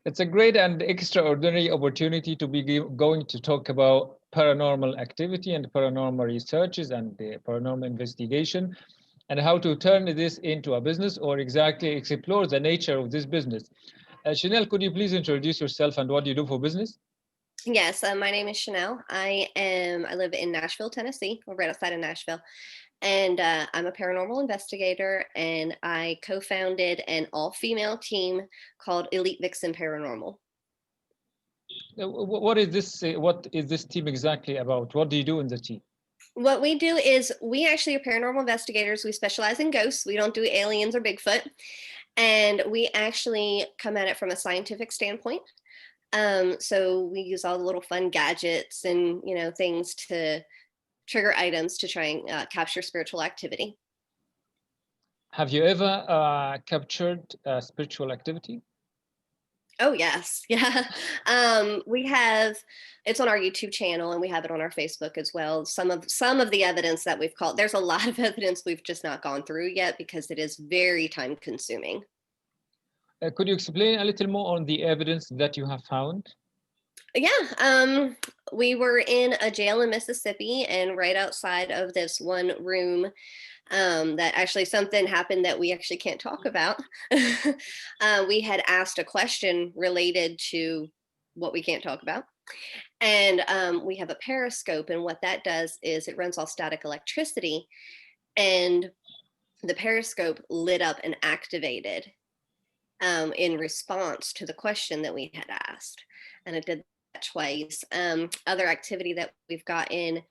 It's a great and extraordinary opportunity to be going to talk about paranormal activity and paranormal researches and the paranormal investigation and how to turn this into a business or exactly explore the nature of this business. Chinelle, could you please introduce yourself and what you do for business? Yes, my name is Chinelle. I live in Nashville, Tennessee, or right outside of Nashville, and I'm a paranormal investigator. And I co-founded an all-female team called Elite Vixen Paranormal. What is this team exactly about? What do you do in the team? What we do is we actually are paranormal investigators. We specialize in ghosts. We don't do aliens or Bigfoot, and we actually come at it from a scientific standpoint. So we use all the little fun gadgets and things to trigger items to try and capture spiritual activity. Have you ever captured spiritual activity? Oh yes, yeah. We have it's on our YouTube channel and we have it on our Facebook as well. Some of the evidence that we've caught. There's a lot of evidence we've just not gone through yet because it is very time consuming. Could you explain a little more on the evidence that you have found? Yeah, we were in a jail in Mississippi, and right outside of this one room, that actually something happened that we actually can't talk about. We had asked a question related to what we can't talk about. And we have a periscope, and what that does is it runs off static electricity, and the periscope lit up and activated in response to the question that we had asked. And it did that twice. Other activity that we've got in,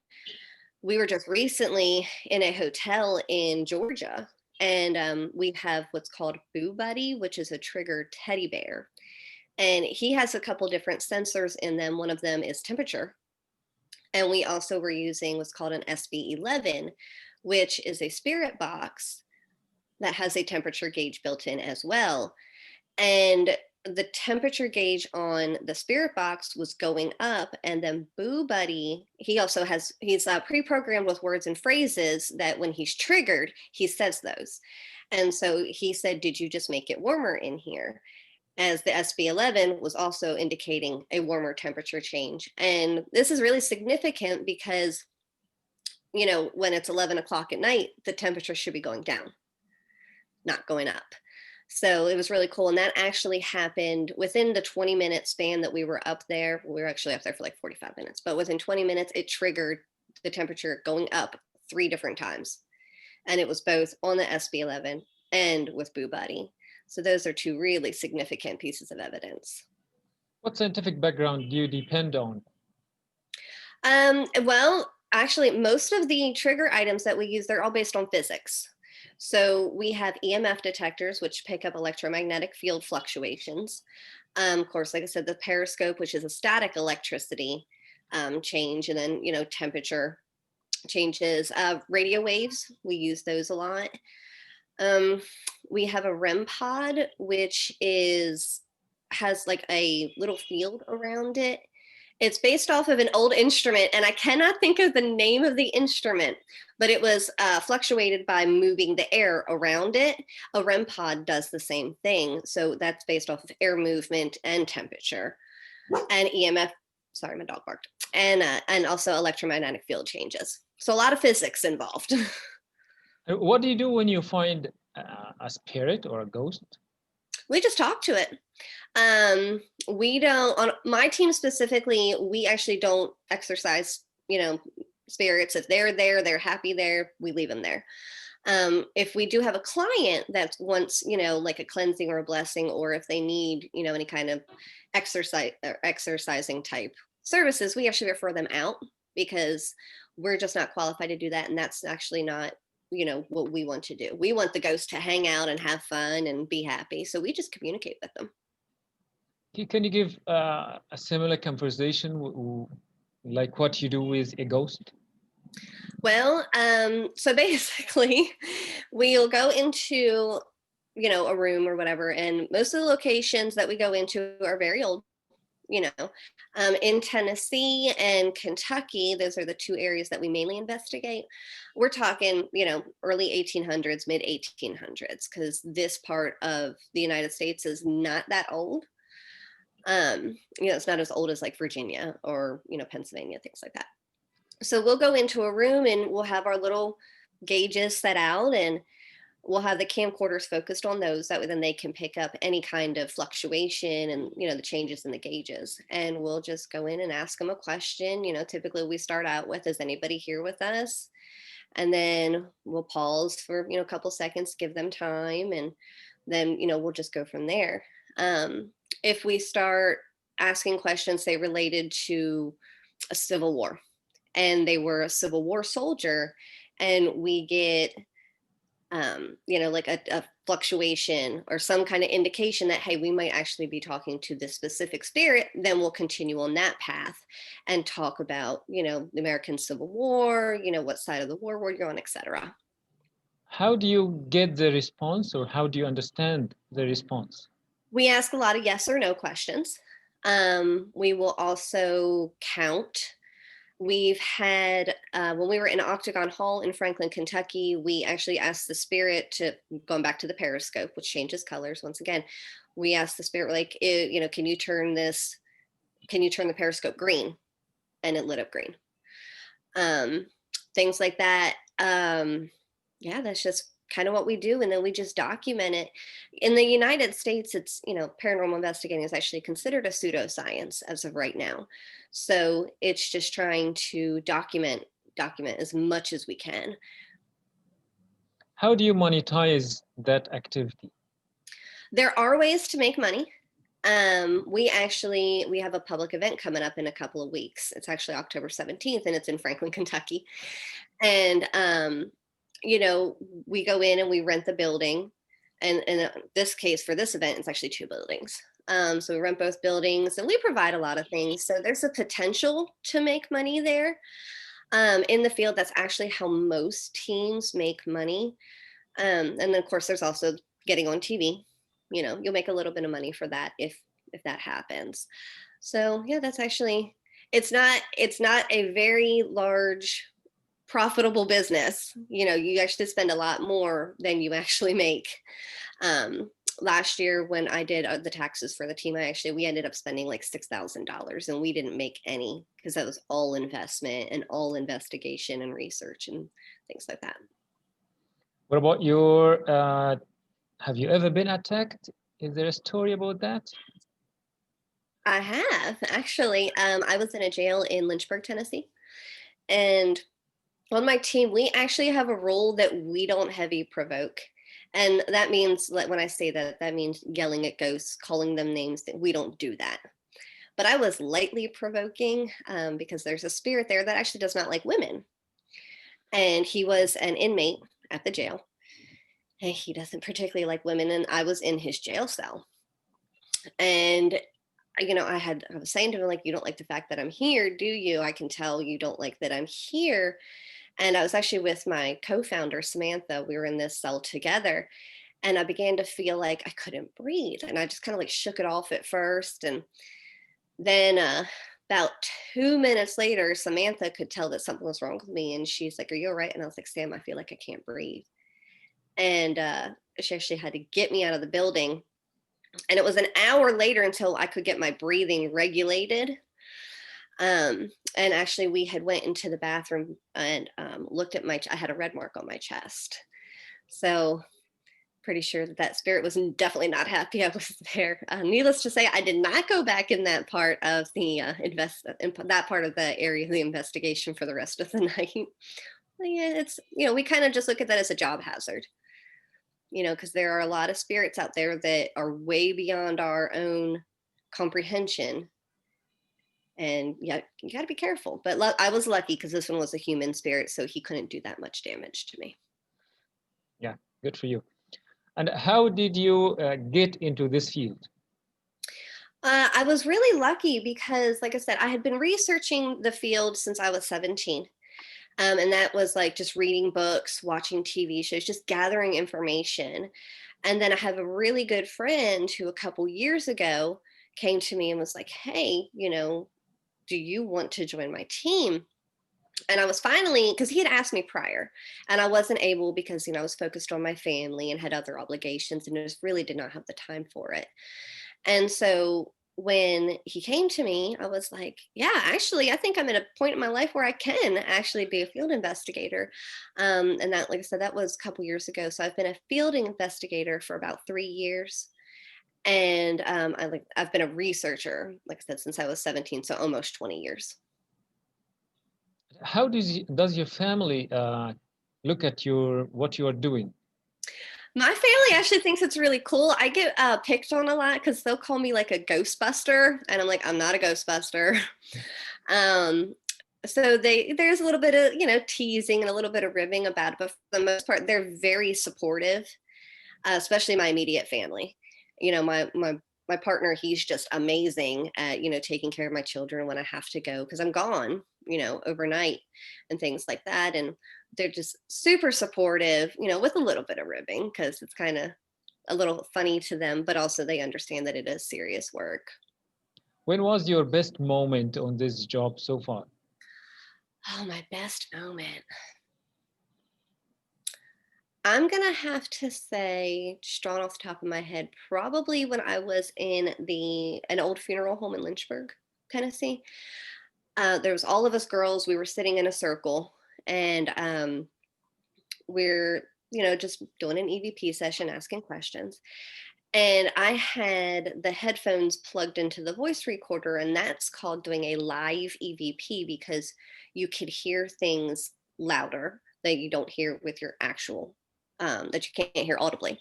we were just recently in a hotel in Georgia, and we have what's called Boo Buddy, which is a triggered teddy bear. And he has a couple different sensors in them. One of them is temperature. And we also were using what's called an SB11, which is a spirit box that has a temperature gauge built in as well. And the temperature gauge on the spirit box was going up, and then Boo Buddy, he's pre-programmed with words and phrases that when he's triggered, he says those. And so he said, "Did you just make it warmer in here?" As the SB11 was also indicating a warmer temperature change. And this is really significant because, when it's 11 o'clock at night, the temperature should be going down, not going up. So it was really cool. And that actually happened within the 20-minute span that we were up there. We were actually up there for like 45 minutes, but within 20 minutes, it triggered the temperature going up 3 different times. And it was both on the SB11 and with Boo Buddy. So those are 2 really significant pieces of evidence. What scientific background do you depend on? Well, actually, most of the trigger items that we use, they're all based on physics. So we have EMF detectors, which pick up electromagnetic field fluctuations. Of course, like I said, the periscope, which is a static electricity change, and then, temperature changes. Radio waves, we use those a lot. We have a REM pod, which has like a little field around it. It's based off of an old instrument, and I cannot think of the name of the instrument, but it was fluctuated by moving the air around it. A REM pod does the same thing. So that's based off of air movement and temperature. And EMF, sorry, my dog barked, and also electromagnetic field changes. So a lot of physics involved. What do you do when you find a spirit or a ghost? We just talk to it. We don't, on my team specifically, we actually don't exercise, spirits. If they're there, they're happy there, we leave them there. If we do have a client that wants, like a cleansing or a blessing, or if they need, any kind of exercising type services, we actually refer them out because we're just not qualified to do that. And that's actually not, what we want to do. We want the ghost to hang out and have fun and be happy. So we just communicate with them. Can you give a similar conversation like what you do with a ghost? Well, so basically we'll go into, a room or whatever. And most of the locations that we go into are very old. In Tennessee and Kentucky, those are the 2 areas that we mainly investigate. We're talking, early 1800s, mid 1800s, because this part of the United States is not that old. It's not as old as like Virginia or, Pennsylvania, things like that. So we'll go into a room and we'll have our little gauges set out, and we'll have the camcorders focused on those. That way then they can pick up any kind of fluctuation and, the changes in the gauges. And we'll just go in and ask them a question. Typically we start out with, is anybody here with us? And then we'll pause for, a couple seconds, give them time. And then, we'll just go from there. If we start asking questions, say related to a civil war, and they were a Civil War soldier, and we get like a fluctuation or some kind of indication that, hey, we might actually be talking to this specific spirit, then we'll continue on that path and talk about, the American Civil War, what side of the war we're on, etc. How do you get the response, or how do you understand the response? We ask a lot of yes or no questions. We will also count. We've had, when we were in Octagon Hall in Franklin, Kentucky, we actually asked the spirit to, going back to the periscope, which changes colors once again, we asked the spirit, like, can you turn the periscope green? And it lit up green. Things like that. That's just kind of what we do. And then we just document it. In the United States, it's, paranormal investigating is actually considered a pseudoscience as of right now. So it's just trying to document as much as we can. How do you monetize that activity? There are ways to make money. We have a public event coming up in a couple of weeks. It's actually October 17th, and it's in Franklin, Kentucky. And, we go in and we rent the building. And in this case, for this event, it's actually 2 buildings. So we rent both buildings, and we provide a lot of things. So there's a potential to make money there. In the field, that's actually how most teams make money. And then, of course, there's also getting on TV. You'll make a little bit of money for that if that happens. So yeah, that's actually, it's not a very large profitable business. You actually spend a lot more than you actually make. Last year when I did the taxes for the team, we ended up spending like $6,000, and we didn't make any, because that was all investment and all investigation and research and things like that. What about have you ever been attacked? Is there a story about that? I have, actually. I was in a jail in Lynchburg, Tennessee. And on my team, we actually have a rule that we don't heavy provoke. And that means, when I say that, that means yelling at ghosts, calling them names. We don't do that. But I was lightly provoking because there's a spirit there that actually does not like women. And he was an inmate at the jail. And he doesn't particularly like women. And I was in his jail cell. And I was saying to him, like, you don't like the fact that I'm here, do you? I can tell you don't like that I'm here. And I was actually with my co-founder, Samantha. We were in this cell together. And I began to feel like I couldn't breathe. And I just kind of like shook it off at first. And then about 2 minutes later, Samantha could tell that something was wrong with me. And she's like, are you all right? And I was like, Sam, I feel like I can't breathe. And she actually had to get me out of the building. And it was an hour later until I could get my breathing regulated. And actually we had went into the bathroom and looked at I had a red mark on my chest. So pretty sure that spirit was definitely not happy I was there. Needless to say, I did not go back in that part of the that part of the area of the investigation for the rest of the night. But yeah, it's, we kind of just look at that as a job hazard. Because there are a lot of spirits out there that are way beyond our own comprehension. And yeah, you got to be careful. But I was lucky because this one was a human spirit, so he couldn't do that much damage to me. Yeah, good for you. And how did you get into this field? I was really lucky because, like I said, I had been researching the field since I was 17. And that was like just reading books, watching TV shows, just gathering information. And then I have a really good friend who a couple years ago came to me and was like, hey, do you want to join my team? And I was finally, because he had asked me prior, and I wasn't able because, I was focused on my family and had other obligations and just really did not have the time for it. And so when he came to me, I was like, yeah, actually, I think I'm at a point in my life where I can actually be a field investigator. And that, like I said, that was a couple years ago. So I've been a field investigator for about 3 years. And I've been a researcher, like I said, since I was 17, so almost 20 years. How does your family look at what you are doing? My family actually thinks it's really cool. I get picked on a lot because they'll call me like a Ghostbuster, and I'm like, I'm not a Ghostbuster. um, so there's a little bit of teasing and a little bit of ribbing about it, but for the most part, they're very supportive, especially my immediate family. My partner, he's just amazing at taking care of my children when I have to go because I'm gone overnight and things like that, and they're just super supportive, with a little bit of ribbing because it's kind of a little funny to them, but also they understand that it is serious work. When was your best moment on this job so far? Oh, my best moment. I'm gonna have to say, just drawn off the top of my head, probably when I was in an old funeral home in Lynchburg, Tennessee. There was all of us girls. We were sitting in a circle, and we're just doing an EVP session, asking questions. And I had the headphones plugged into the voice recorder, and that's called doing a live EVP because you could hear things louder that you don't hear with your actual, that you can't hear audibly.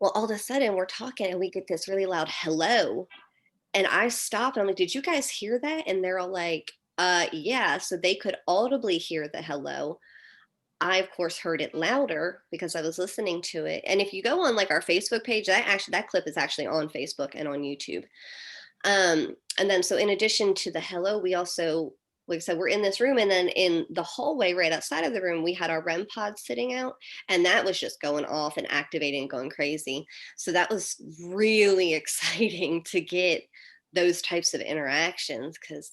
Well, all of a sudden we're talking and we get this really loud hello. And I stopped and I'm like, did you guys hear that? And they're all like, yeah. So they could audibly hear the hello. I, of course, heard it louder because I was listening to it. And if you go on like our Facebook page, that clip is actually on Facebook and on YouTube. And then so in addition to the hello, we also, like I said, we're in this room, and then in the hallway right outside of the room, we had our REM pod sitting out, and that was just going off and activating and going crazy. So that was really exciting to get those types of interactions because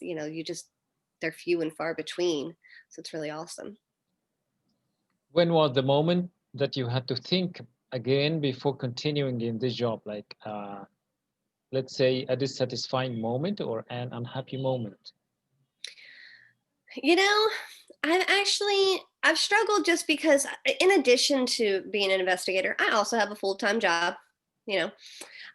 they're few and far between. So it's really awesome. When was the moment that you had to think again before continuing in this job? Like, let's say a dissatisfying moment or an unhappy moment? You know, I've struggled just because in addition to being an investigator, I also have a full-time job. I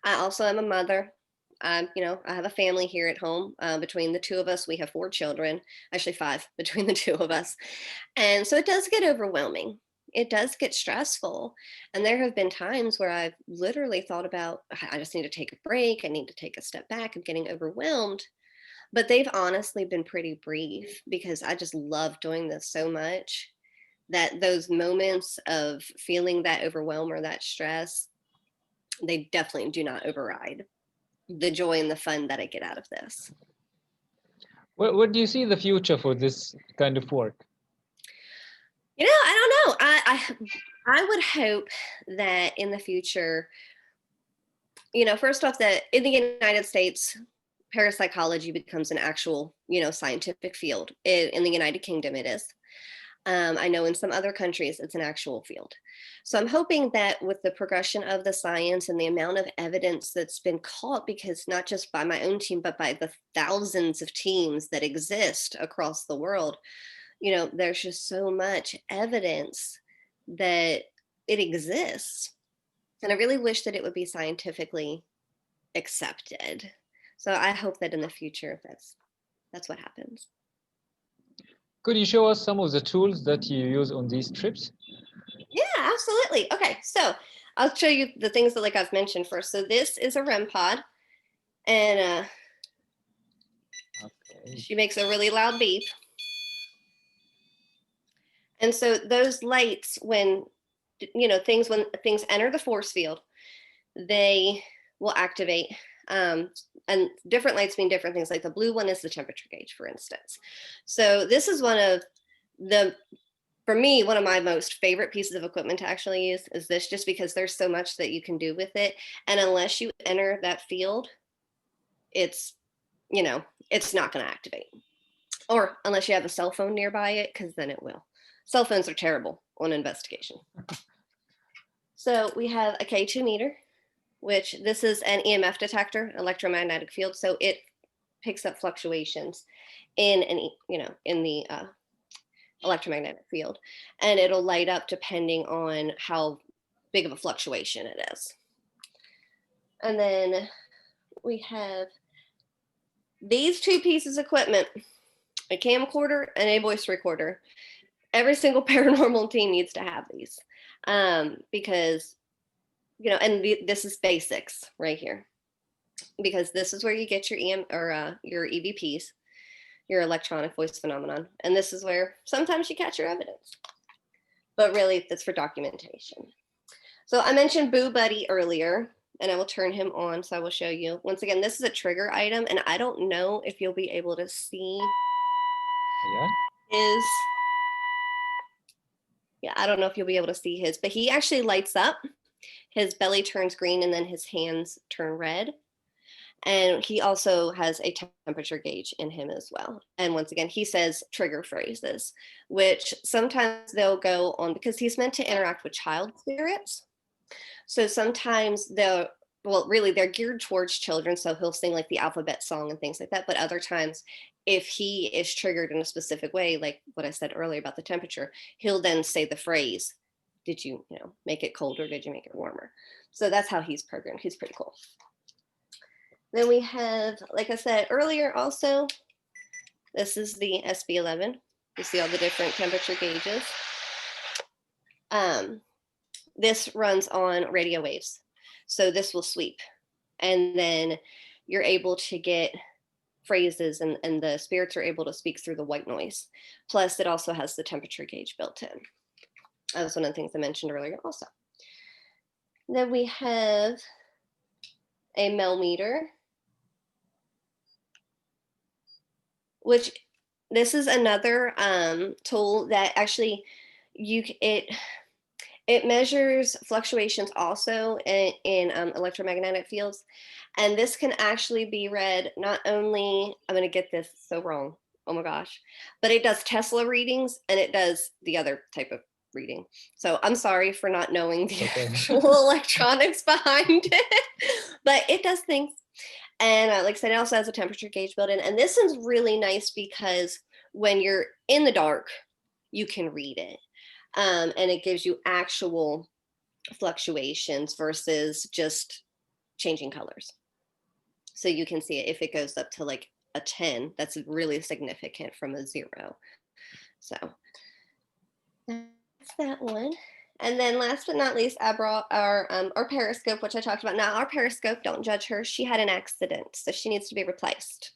also am a mother. I have a family here at home. Between the two of us, we have 4 children, actually 5 between the two of us. And so it does get overwhelming. It does get stressful. And there have been times where I've literally thought about, I just need to take a break. I need to take a step back. I'm getting overwhelmed. But they've honestly been pretty brief because I just love doing this so much that those moments of feeling that overwhelm or that stress, they definitely do not override the joy and the fun that I get out of this. What do you see the future for this kind of work? I don't know. I would hope that in the future, first off, that in the United States, parapsychology becomes an actual, scientific field. In the United Kingdom, it is. I know in some other countries, it's an actual field. So I'm hoping that with the progression of the science and the amount of evidence that's been caught, because not just by my own team, but by the thousands of teams that exist across the world, there's just so much evidence that it exists. And I really wish that it would be scientifically accepted. So I hope that in the future, that's what happens. Could you show us some of the tools that you use on these trips? Yeah, absolutely. Okay, so I'll show you the things that like I've mentioned first. So this is a REM pod, and Okay. she makes a really loud beep. And so those lights, when things enter the force field, they will activate. And different lights mean different things. Like the blue one is the temperature gauge, for instance. So this is for me, one of my most favorite pieces of equipment to actually use is this, just because there's so much that you can do with it. And unless you enter that field, it's not going to activate. Or unless you have a cell phone nearby it, because then it will. Cell phones are terrible on investigation. So we have a K2 meter, which this is an EMF detector, electromagnetic field. So it picks up fluctuations in in the electromagnetic field, and it'll light up depending on how big of a fluctuation it is. And then we have these two pieces of equipment, a camcorder and a voice recorder. Every single paranormal team needs to have these because, and this is basics right here, because this is where you get your your EVPs, your electronic voice phenomenon. And this is where sometimes you catch your evidence, but really that's for documentation. So I mentioned Boo Buddy earlier, and I will turn him on. So I will show you. Once again, this is a trigger item, and I don't know if you'll be able to see I don't know if you'll be able to see his, but he actually lights up. His belly turns green, and then his hands turn red. And he also has a temperature gauge in him as well. And once again, he says trigger phrases, which sometimes they'll go on because he's meant to interact with child spirits. So sometimes they're geared towards children. So he'll sing like the alphabet song and things like that. But other times, if he is triggered in a specific way, like what I said earlier about the temperature, he'll then say the phrase, did you, make it colder? Did you make it warmer? So that's how he's programmed. He's pretty cool. Then we have, like I said earlier, also, this is the SB11. You see all the different temperature gauges. This runs on radio waves. So this will sweep. And then you're able to get phrases, and the spirits are able to speak through the white noise. Plus, it also has the temperature gauge built in. That was one of the things I mentioned earlier also. Then we have a Mel meter, which this is another tool that actually it measures fluctuations also in electromagnetic fields. And this can actually be read not only, I'm going to get this so wrong, oh my gosh, but it does Tesla readings, and it does the other type of reading. So I'm sorry for not knowing the actual electronics behind it, but it does things. And like I said, it also has a temperature gauge built in. And this is really nice because when you're in the dark, you can read it. And it gives you actual fluctuations versus just changing colors. So you can see it if it goes up to like a 10, that's really significant from a 0. So that's that one. And then last but not least, I brought our periscope, which I talked about. Now our periscope, don't judge her. She had an accident, so she needs to be replaced.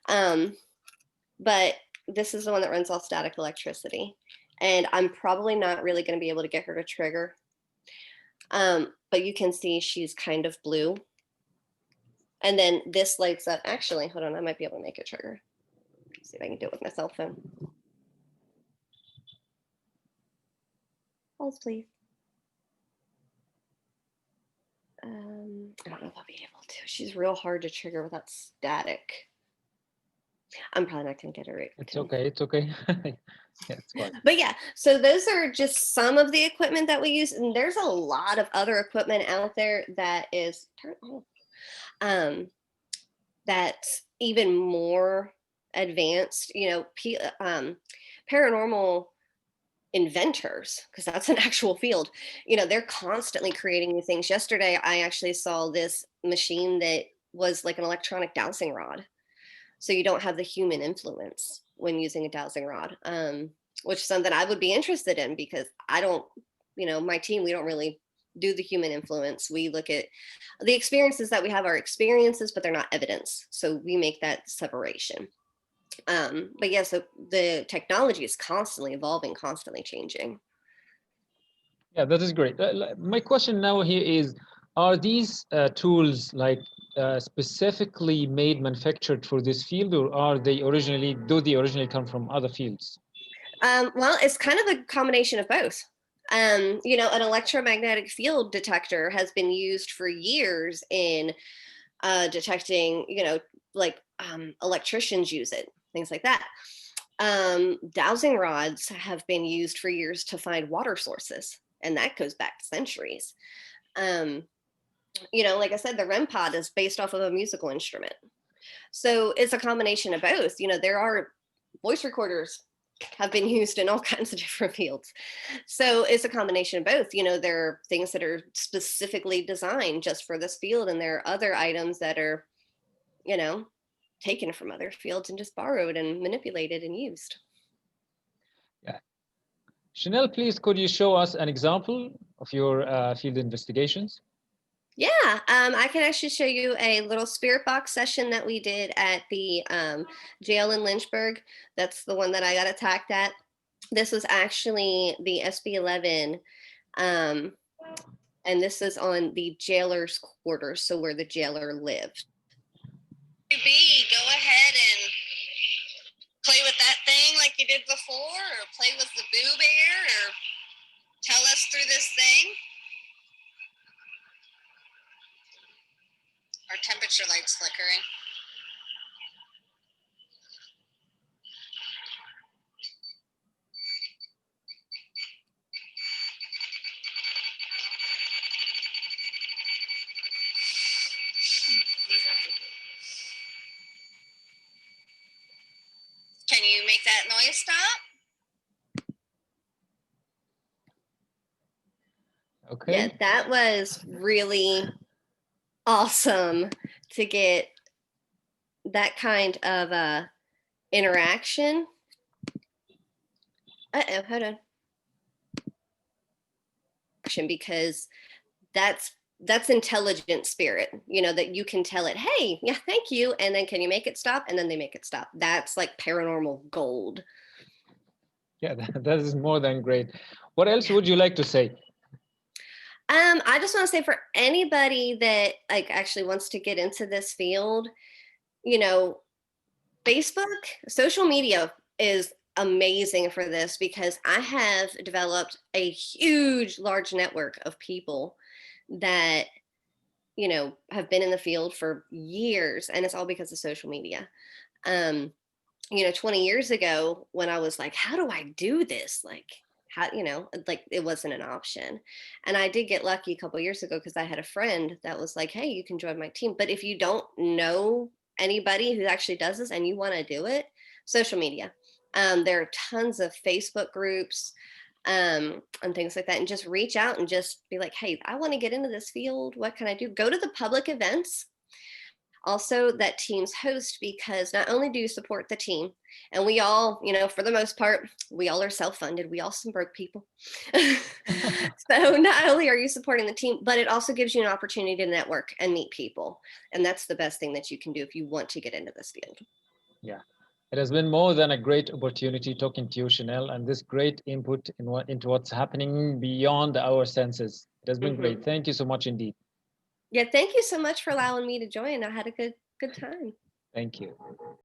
But this is the one that runs off static electricity. And I'm probably not really going to be able to get her to trigger. But you can see she's kind of blue. And then this lights up. Actually, hold on, I might be able to make it trigger. Let's see if I can do it with my cell phone. Pause, please. I don't know if I'll be able to. She's real hard to trigger without static. I'm probably not going to get it right. It's okay. It's okay. Yeah, it's fine. But yeah, so those are just some of the equipment that we use. And there's a lot of other equipment out there that is that's even more advanced, paranormal inventors, because that's an actual field, they're constantly creating new things. Yesterday I actually saw this machine that was like an electronic dowsing rod, so you don't have the human influence when using a dowsing rod, which is something I would be interested in, because I don't, my team, we don't really do the human influence. We look at the experiences that we have, are experiences, but they're not evidence, so we make that separation. But yeah, so the technology is constantly evolving, constantly changing. Yeah, that is great. My question now here is, are these tools like specifically manufactured for this field, or do they originally come from other fields? Well, it's kind of a combination of both. An electromagnetic field detector has been used for years in detecting, electricians use it, things like that. Dowsing rods have been used for years to find water sources, and that goes back centuries. You know, like I said, the REM pod is based off of a musical instrument. So it's a combination of both. You know, there are voice recorders have been used in all kinds of different fields. So it's a combination of both. You know, there are things that are specifically designed just for this field, and there are other items that are, you know, taken from other fields and just borrowed and manipulated and used. Yeah. Chinelle, please, could you show us an example of your field investigations? Yeah, I can actually show you a little spirit box session that we did at the jail in Lynchburg. That's the one that I got attacked at. This was actually the SB11, and this is on the jailer's quarters, so where the jailer lived. B, go ahead and play with that thing like you did before, or play with the Boo Bear, or tell us through this thing. Our temperature light's flickering. Can you make that noise stop? Okay. Yeah, that was really awesome to get that kind of interaction. Uh-oh, hold on. Because that's intelligent spirit, you know, that you can tell it, hey, yeah, thank you, and then can you make it stop, and then they make it stop. That's like paranormal gold. Yeah, that is more than great. What else would you like to say? I just want to say, for anybody that like actually wants to get into this field, you know, Facebook, social media is amazing for this, because I have developed a huge, large network of people that, you know, have been in the field for years, and it's all because of social media. You know, 20 years ago, when I was like, how do I do this? Like, how, you know, like it wasn't an option. And I did get lucky a couple of years ago, because I had a friend that was like, hey, you can join my team. But if you don't know anybody who actually does this and you want to do it, social media. There are tons of Facebook groups and things like that, and just reach out and just be like, hey, I want to get into this field. What can I do? Go to the public events also that teams host, because not only do you support the team, and we all, you know, for the most part, we all are self-funded, we all some broke people. So not only are you supporting the team, but it also gives you an opportunity to network and meet people, and that's the best thing that you can do if you want to get into this field. Yeah, it has been more than a great opportunity talking to you, Chinelle, and this great input into what's happening beyond our senses. It has been great. Thank you so much indeed. Yeah, thank you so much for allowing me to join. I had a good time. Thank you.